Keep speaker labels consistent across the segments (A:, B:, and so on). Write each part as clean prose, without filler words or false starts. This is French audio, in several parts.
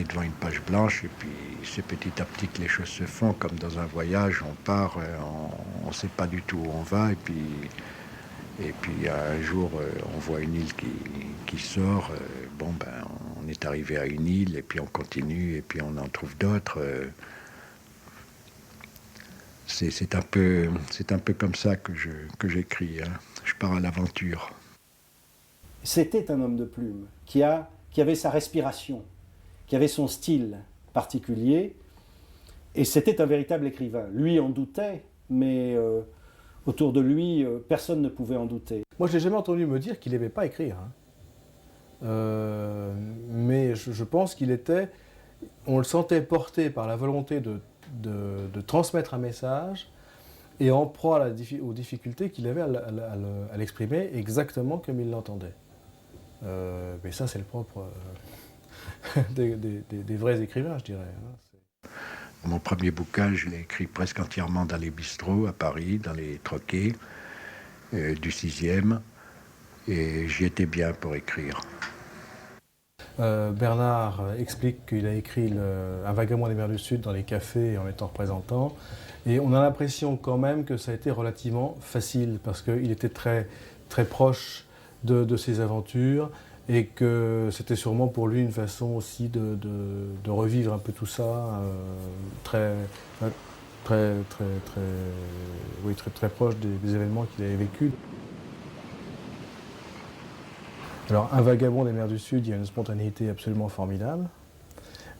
A: devant une page blanche et puis c'est petit à petit que les choses se font, comme dans un voyage, on part, on ne sait pas du tout où on va et puis un jour on voit une île qui sort, bon ben on est arrivé à une île et puis on continue et puis on en trouve d'autres. C'est un peu comme ça que j'écris, hein. Je pars à l'aventure.
B: C'était un homme de plume qui avait sa respiration, qui avait son style particulier, et c'était un véritable écrivain. Lui en doutait, mais autour de lui, personne ne pouvait en douter.
C: Moi, je n'ai jamais entendu me dire qu'il n'aimait pas écrire, hein. Mais je pense on le sentait porté par la volonté de transmettre un message et en proie aux difficultés qu'il avait à l'exprimer exactement comme il l'entendait. Mais ça, c'est le propre des vrais écrivains, je dirais, hein.
A: Mon premier bouquin, je l'ai écrit presque entièrement dans les bistrots à Paris, dans les troquets du 6e, et j'y étais bien pour écrire.
C: Bernard explique qu'il a écrit Un vagabond des mers du Sud dans les cafés en étant représentant. Et on a l'impression quand même que ça a été relativement facile parce qu'il était très, très proche de ses aventures et que c'était sûrement pour lui une façon aussi de revivre un peu tout ça, très proche des événements qu'il avait vécus. Alors, Un vagabond des mers du Sud, il y a une spontanéité absolument formidable,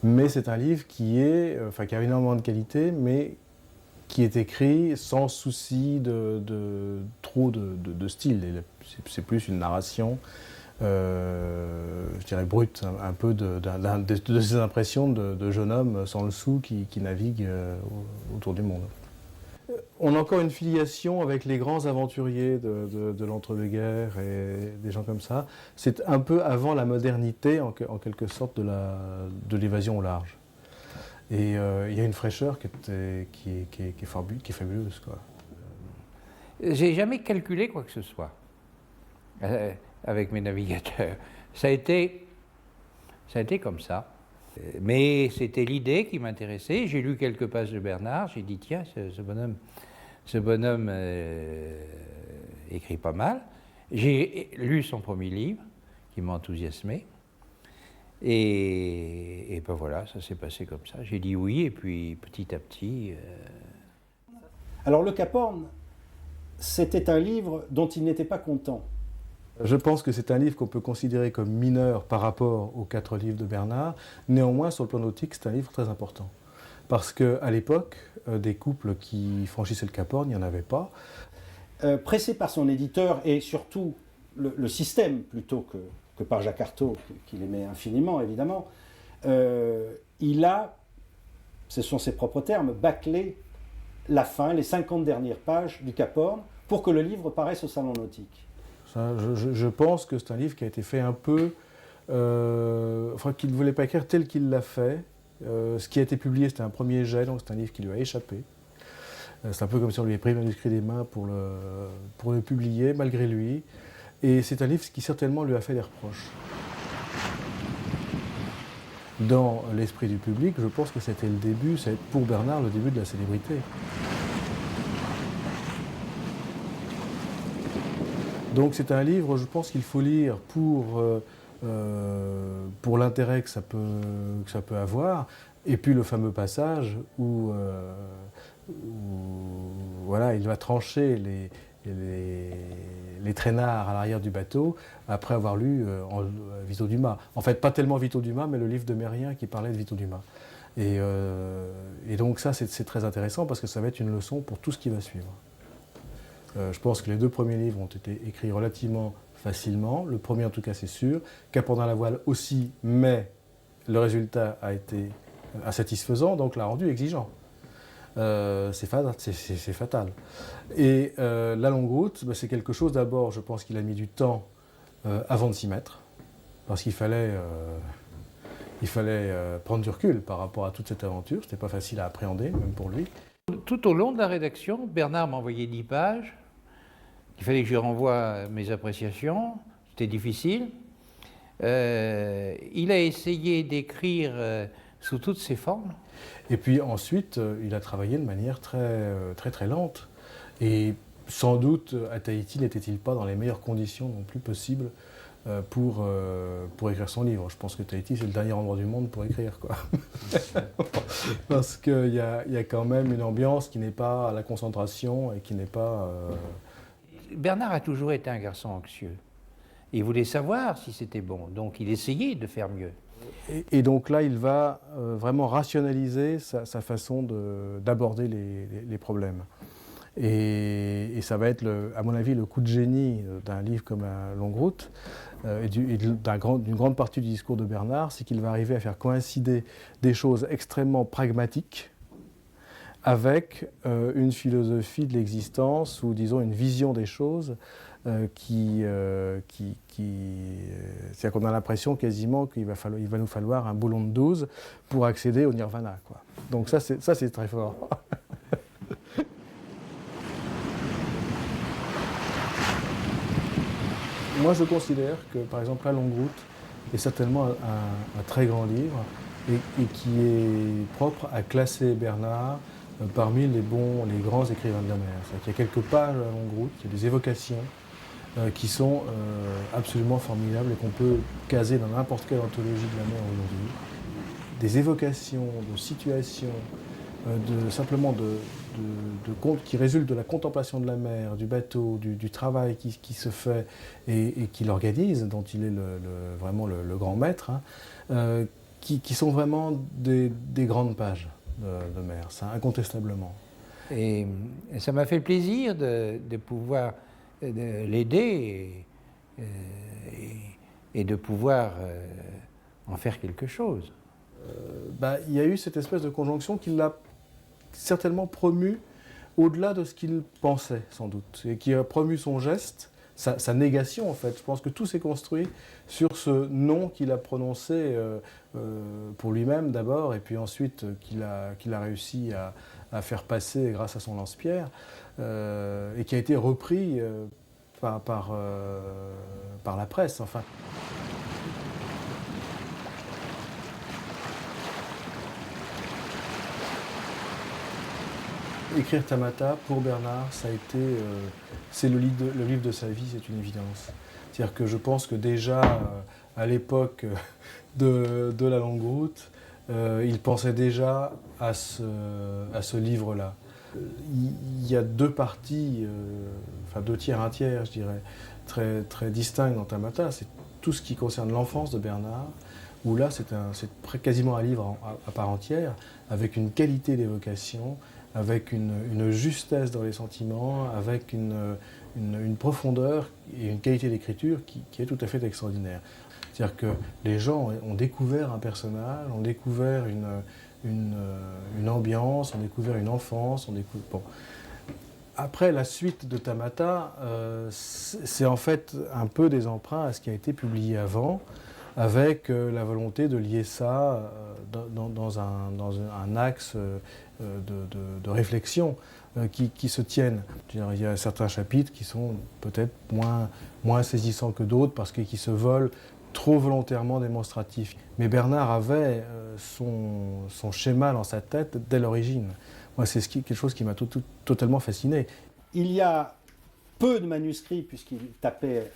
C: mais c'est un livre qui a énormément de qualité, mais qui est écrit sans souci trop de style. C'est plus une narration, je dirais brute, un peu de ces impressions de jeune homme sans le sou qui navigue autour du monde. On a encore une filiation avec les grands aventuriers de l'entre-deux-guerres et des gens comme ça. C'est un peu avant la modernité, en quelque sorte, de l'évasion au large. Et il y a une fraîcheur qui est fabuleuse, quoi.
D: J'ai jamais calculé quoi que ce soit avec mes navigateurs. Ça a été comme ça. Mais c'était l'idée qui m'intéressait. J'ai lu quelques pages de Bernard. J'ai dit tiens, ce bonhomme écrit pas mal. J'ai lu son premier livre qui m'a enthousiasmé. Et ben voilà, ça s'est passé comme ça. J'ai dit oui, et puis petit à petit...
B: Alors Le Cap Horn, c'était un livre dont il n'était pas content.
C: Je pense que c'est un livre qu'on peut considérer comme mineur par rapport aux 4 livres de Bernard. Néanmoins, sur le plan nautique, c'est un livre très important. Parce qu'à l'époque, des couples qui franchissaient le Cap Horn, il n'y en avait pas.
B: Pressé par son éditeur et surtout le système plutôt que par Jacques Arthaud, qu'il aimait infiniment évidemment, il a, ce sont ses propres termes, bâclé la fin, les 50 dernières pages du Cap Horn pour que le livre paraisse au Salon Nautique.
C: Ça, je pense que c'est un livre qui a été fait un peu, qu'il ne voulait pas écrire tel qu'il l'a fait. Ce qui a été publié, c'était un premier jet, donc c'est un livre qui lui a échappé. C'est un peu comme si on lui avait pris le manuscrit des mains pour le publier, malgré lui. Et c'est un livre qui certainement lui a fait des reproches. Dans l'esprit du public, je pense que c'était le début, c'est pour Bernard le début de la célébrité. Donc c'est un livre, je pense qu'il faut lire pour l'intérêt que ça peut avoir, et puis le fameux passage où voilà, il va trancher les traînards à l'arrière du bateau après avoir lu Vito Dumas. En fait, pas tellement Vito Dumas, mais le livre de Mérien qui parlait de Vito Dumas. Et donc ça, c'est très intéressant parce que ça va être une leçon pour tout ce qui va suivre. Je pense que les 2 premiers livres ont été écrits relativement facilement. Le premier, en tout cas, c'est sûr. Cap Horn à la voile aussi, mais le résultat a été insatisfaisant, donc l'a rendu exigeant. C'est fatal. Et la longue route, c'est quelque chose, d'abord, je pense qu'il a mis du temps avant de s'y mettre, parce qu'il fallait prendre du recul par rapport à toute cette aventure. C'était pas facile à appréhender, même pour lui.
D: Tout au long de la rédaction, Bernard m'a envoyé 10 pages. Il fallait que je renvoie mes appréciations. C'était difficile. Il a essayé d'écrire sous toutes ses formes.
C: Et puis ensuite, il a travaillé de manière très lente. Et sans doute, à Tahiti, n'était-il pas dans les meilleures conditions non plus possibles pour écrire son livre. Je pense que Tahiti, c'est le dernier endroit du monde pour écrire, quoi. Parce qu'il y a quand même une ambiance qui n'est pas à la concentration et qui n'est pas...
D: Bernard a toujours été un garçon anxieux. Il voulait savoir si c'était bon, donc il essayait de faire mieux.
C: Et donc là, il va vraiment rationaliser sa façon d'aborder les problèmes. Et ça va être, à mon avis, le coup de génie d'un livre comme La Longue Route, et d'une grande partie du discours de Bernard, c'est qu'il va arriver à faire coïncider des choses extrêmement pragmatiques avec une philosophie de l'existence, ou disons une vision des choses, c'est-à-dire qu'on a l'impression quasiment qu'il va nous falloir un boulon de 12 pour accéder au nirvana, quoi. Donc ça c'est très fort. Moi je considère que par exemple La Longue Route est certainement un très grand livre et qui est propre à classer Bernard parmi les grands écrivains de la mer. C'est-à-dire qu'il y a quelques pages à La Longue Route, il y a des évocations qui sont absolument formidables et qu'on peut caser dans n'importe quelle anthologie de la mer aujourd'hui. Des évocations de situations, simplement qui résultent de la contemplation de la mer, du bateau, du travail qui se fait et qui l'organise, dont il est vraiment le grand maître, hein, qui sont vraiment des grandes pages de mer, ça, incontestablement.
D: Et ça m'a fait plaisir de pouvoir l'aider et de pouvoir en faire quelque chose.
C: Il y a eu cette espèce de conjonction qui l'a certainement promu au-delà de ce qu'il pensait, sans doute, et qui a promu son geste, sa négation en fait. Je pense que tout s'est construit sur ce non qu'il a prononcé pour lui-même d'abord, et puis ensuite qu'il a réussi à faire passer grâce à son lance-pierre, et qui a été repris par la presse, enfin. Écrire Tamata, pour Bernard, ça a été, c'est le livre de sa vie, c'est une évidence. C'est-à-dire que je pense que déjà, à l'époque de La Longue Route, il pensait déjà à ce livre-là. Il y a deux parties, enfin 2 tiers, 1 tiers, je dirais, très distincts dans Tamata. C'est tout ce qui concerne l'enfance de Bernard, où là, c'est quasiment un livre à part entière, avec une qualité d'évocation, avec une justesse dans les sentiments, avec une profondeur et une qualité d'écriture qui est tout à fait extraordinaire. C'est-à-dire que les gens ont découvert un personnage, ont découvert une ambiance, ont découvert une enfance, bon. Après, la suite de Tamata, c'est en fait un peu des emprunts à ce qui a été publié avant, avec la volonté de lier ça dans un axe de réflexion qui se tiennent. Il y a certains chapitres qui sont peut-être moins saisissants que d'autres parce qu'ils se veulent trop volontairement démonstratifs. Mais Bernard avait son schéma dans sa tête dès l'origine. Moi, c'est quelque chose qui m'a totalement fasciné.
B: Il y a peu de manuscrits puisqu'il tapait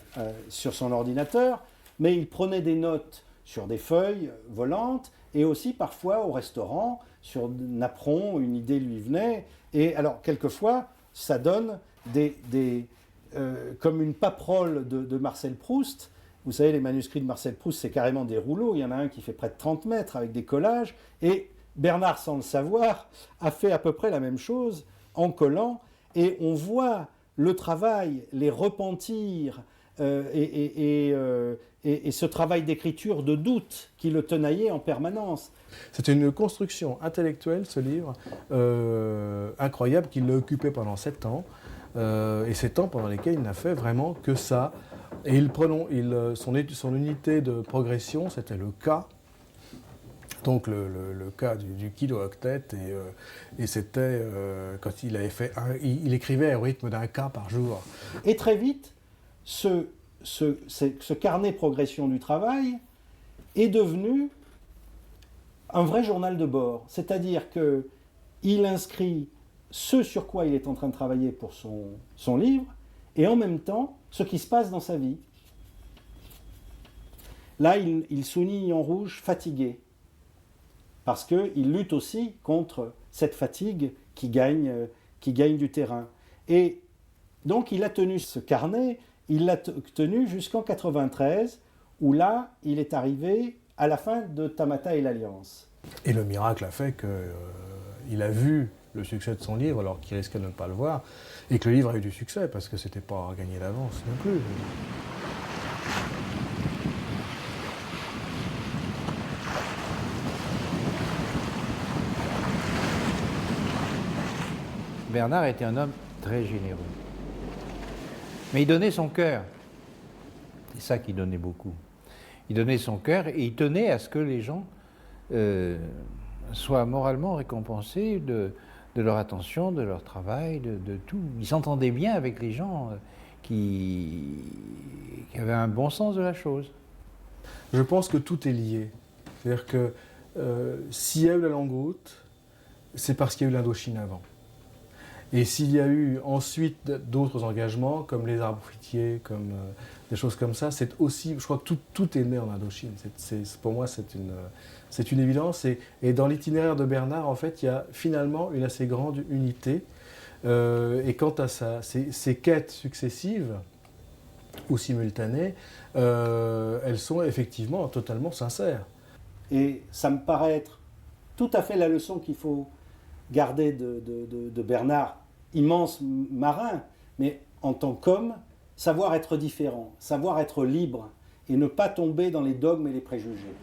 B: sur son ordinateur, mais il prenait des notes sur des feuilles volantes et aussi parfois au restaurant, sur napperon, une idée lui venait. Et alors, quelquefois, ça donne comme une paperole de Marcel Proust. Vous savez, les manuscrits de Marcel Proust, c'est carrément des rouleaux. Il y en a un qui fait près de 30 mètres avec des collages. Et Bernard, sans le savoir, a fait à peu près la même chose en collant. Et on voit le travail, les repentirs, et ce travail d'écriture de doute qui le tenaillait en permanence.
C: C'est une construction intellectuelle, ce livre, incroyable, qui l'a occupé pendant 7 ans, et 7 ans pendant lesquels il n'a fait vraiment que ça. Et son unité de progression, c'était le K, donc le K du kilo-octet, et c'était, quand il avait fait il écrivait au rythme d'un K par jour.
B: Et très vite, ce carnet progression du travail est devenu un vrai journal de bord. C'est-à-dire qu'il inscrit ce sur quoi il est en train de travailler pour son livre, et en même temps, ce qui se passe dans sa vie. Là, il souligne en rouge « fatigué », parce qu'il lutte aussi contre cette fatigue qui gagne du terrain. Et donc, il a tenu ce carnet, il l'a tenu jusqu'en 93, où là, il est arrivé à la fin de Tamata et l'Alliance.
C: Et le miracle a fait qu'il a vu le succès de son livre, alors qu'il risquait de ne pas le voir, et que le livre a eu du succès, parce que c'était pas gagné d'avance non plus.
D: Bernard était un homme très généreux. Mais il donnait son cœur. C'est ça qui donnait beaucoup. Il donnait son cœur et il tenait à ce que les gens soient moralement récompensés de leur attention, de leur travail, de tout. Il s'entendait bien avec les gens qui avaient un bon sens de la chose.
C: Je pense que tout est lié. C'est-à-dire que s'il y a eu la langue haute, c'est parce qu'il y a eu l'Indochine avant. Et s'il y a eu ensuite d'autres engagements, comme les arbres fruitiers, comme des choses comme ça, c'est aussi, je crois que tout est né en Indochine. Pour moi, c'est une évidence. Et dans l'itinéraire de Bernard, en fait, il y a finalement une assez grande unité. Et quant à ça, ces quêtes successives ou simultanées, elles sont effectivement totalement sincères.
B: Et ça me paraît être tout à fait la leçon qu'il faut garder de Bernard, immense marin, mais en tant qu'homme, savoir être différent, savoir être libre et ne pas tomber dans les dogmes et les préjugés.